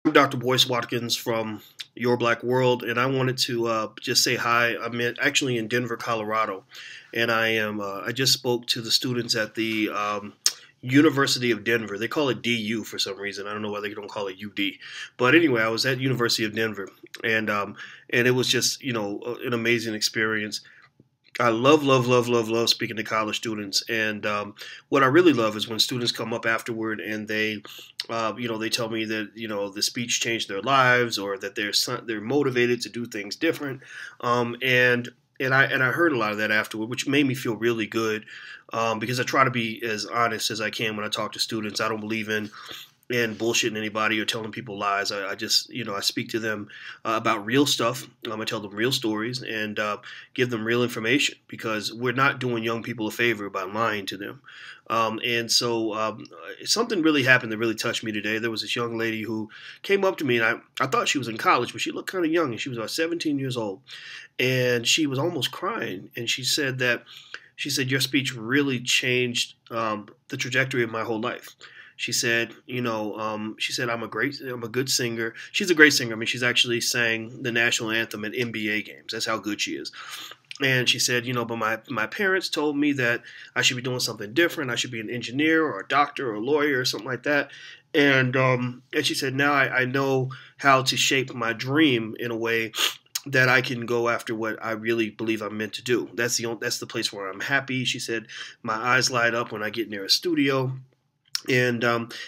I'm Dr. Boyce Watkins from Your Black World, and I wanted to just say hi. Actually in Denver, Colorado, and I just spoke to the students at the University of Denver. They call it DU for some reason. I don't know why they don't call it UD. But anyway, I was at University of Denver, and it was just an amazing experience. I love, love, love, love, love speaking to college students, and what I really love is when students come up afterward and they tell me that the speech changed their lives, or that they're motivated to do things different, and I heard a lot of that afterward, which made me feel really good, because I try to be as honest as I can when I talk to students. I don't believe in and bullshitting anybody or telling people lies. I just, I speak to them about real stuff. I tell them real stories and give them real information, because we're not doing young people a favor by lying to them. And so something really happened that really touched me today. There was this young lady who came up to me, and I thought she was in college, but she looked kind of young, and she was about 17 years old. And she was almost crying. And she said, your speech really changed the trajectory of my whole life. She said, I'm a good singer. She's a great singer. I mean, she's actually sang the national anthem at NBA games. That's how good she is. And she said, but my parents told me that I should be doing something different. I should be an engineer or a doctor or a lawyer or something like that. And she said, now I know how to shape my dream in a way that I can go after what I really believe I'm meant to do. That's the place where I'm happy. She said, my eyes light up when I get near a studio. And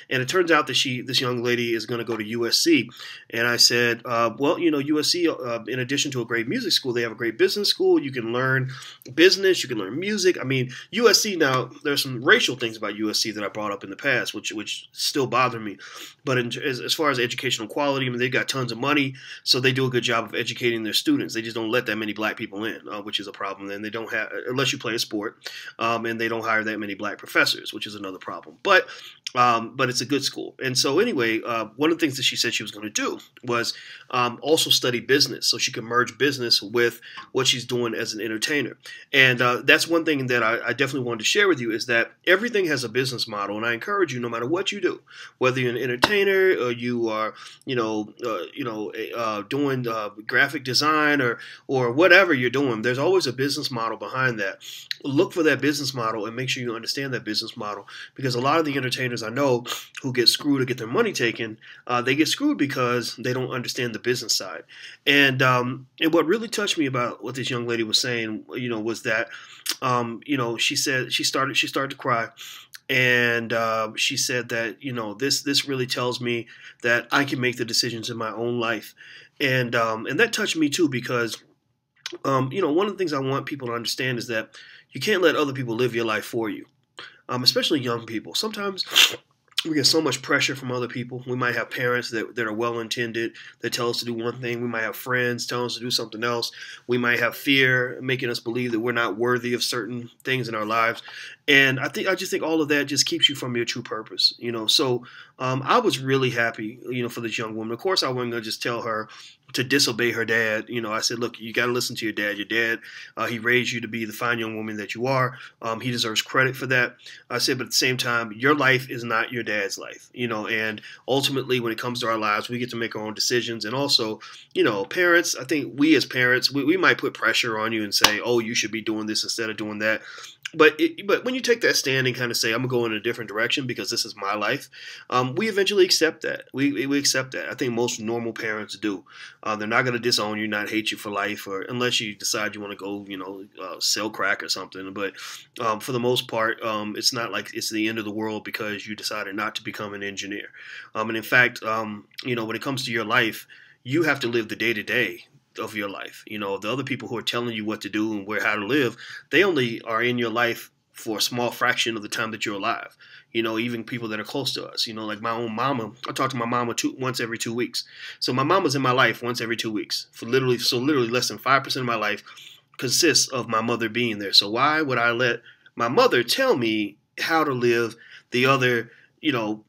it turns out that this young lady is going to go to USC. And I said, well, USC, in addition to a great music school, they have a great business school. You can learn business, you can learn music. I mean, USC, now there's some racial things about USC that I brought up in the past, which still bother me. But as far as educational quality, I mean, they've got tons of money, so they do a good job of educating their students. They just don't let that many black people in, which is a problem. And they don't have, unless you play a sport, and they don't hire that many black professors, which is another problem. But it's a good school. And so anyway, one of the things that she said she was going to do was also study business, so she could merge business with what she's doing as an entertainer. And that's one thing that I definitely wanted to share with you, is that everything has a business model. And I encourage you, no matter what you do, whether you're an entertainer or you are, doing graphic design or whatever you're doing, there's always a business model behind that. Look for that business model and make sure you understand that business model, because a lot of the entertainers I know who get screwed or get their money taken, they get screwed because they don't understand the business side. And what really touched me about what this young lady was saying, was that, she said she started to cry. And she said that this really tells me that I can make the decisions in my own life, and that touched me too, because one of the things I want people to understand is that you can't let other people live your life for you, especially young people. Sometimes we get so much pressure from other people. We might have parents that are well-intended that tell us to do one thing. We might have friends telling us to do something else. We might have fear making us believe that we're not worthy of certain things in our lives. And I just think all of that just keeps you from your true purpose. So I was really happy, for this young woman. Of course, I wasn't going to just tell her to disobey her dad. I said, look, you got to listen to your dad. Your dad, he raised you to be the fine young woman that you are. He deserves credit for that. I said, but at the same time, your life is not your dad's life, and ultimately when it comes to our lives, we get to make our own decisions. And also, parents, I think we as parents, we might put pressure on you and say, oh, you should be doing this instead of doing that. But when you take that stand and kind of say, I'm going to go in a different direction because this is my life, we eventually accept that. We accept that. I think most normal parents do. They're not going to disown you, not hate you for life, or unless you decide you want to go, sell crack or something. But for the most part, it's not like it's the end of the world because you decided not to become an engineer. And in fact, when it comes to your life, you have to live the day-to-day of your life. The other people who are telling you what to do and how to live, they only are in your life for a small fraction of the time that you're alive. Even people that are close to us, like my own mama. I talk to my mama once every 2 weeks. So my mama's in my life once every 2 weeks for literally less than 5% of my life consists of my mother being there. So why would I let my mother tell me how to live the other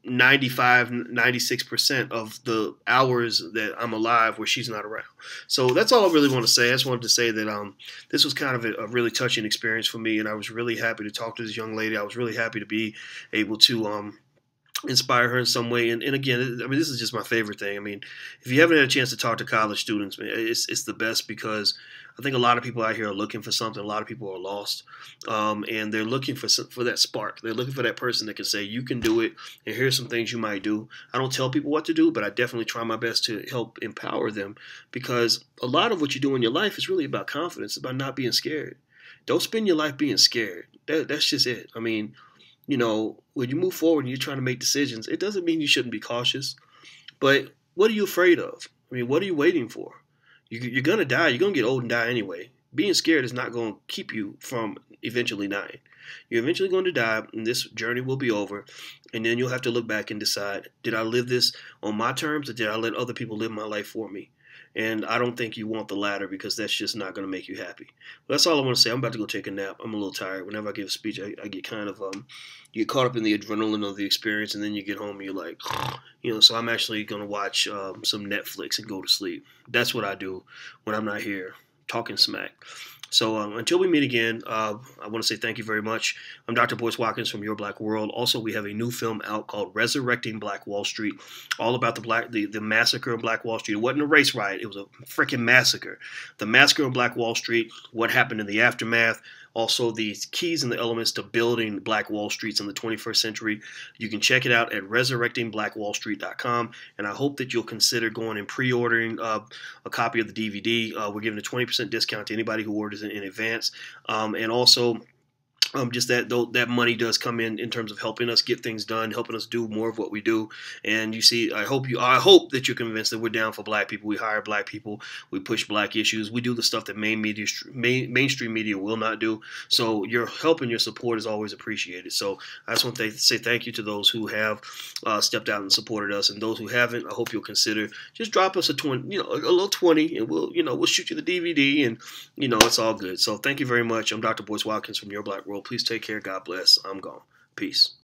95, 96% of the hours that I'm alive where she's not around? So that's all I really want to say. I just wanted to say that this was kind of a really touching experience for me, and I was really happy to talk to this young lady. I was really happy to be able to inspire her in some way. And again, I mean, this is just my favorite thing. I mean, if you haven't had a chance to talk to college students, man, it's the best, because I think a lot of people out here are looking for something. A lot of people are lost, and they're looking for that spark. They're looking for that person that can say, "You can do it," and here's some things you might do. I don't tell people what to do, but I definitely try my best to help empower them, because a lot of what you do in your life is really about confidence, about not being scared. Don't spend your life being scared. That's just it. I mean, when you move forward and you're trying to make decisions, it doesn't mean you shouldn't be cautious. But what are you afraid of? I mean, what are you waiting for? You're going to die. You're going to get old and die anyway. Being scared is not going to keep you from eventually dying. You're eventually going to die, and this journey will be over. And then you'll have to look back and decide, did I live this on my terms, or did I let other people live my life for me? And I don't think you want the latter, because that's just not going to make you happy. But that's all I want to say. I'm about to go take a nap. I'm a little tired. Whenever I give a speech, I get kind of you get caught up in the adrenaline of the experience, and then you get home and you're like, So I'm actually going to watch some Netflix and go to sleep. That's what I do when I'm not here talking smack. So until we meet again, I want to say thank you very much. I'm Dr. Boyce Watkins from Your Black World. Also, we have a new film out called Resurrecting Black Wall Street, all about the massacre of Black Wall Street. It wasn't a race riot. It was a freaking massacre. The massacre of Black Wall Street, what happened in the aftermath, also the keys and the elements to building Black Wall Streets in the 21st century. You can check it out at resurrectingblackwallstreet.com, and I hope that you'll consider going and pre-ordering a copy of the DVD. We're giving a 20% discount to anybody who orders it in advance, and also just that money does come in terms of helping us get things done, helping us do more of what we do. And you see, I hope that you're convinced that we're down for Black people. We hire Black people. We push Black issues. We do the stuff that mainstream media will not do. So your help and your support is always appreciated. So I just want to say thank you to those who have stepped out and supported us, and those who haven't, I hope you'll consider just drop us a little 20, and we'll shoot you the DVD, and it's all good. So thank you very much. I'm Dr. Boyce Watkins from Your Black World. Please take care. God bless. I'm gone. Peace.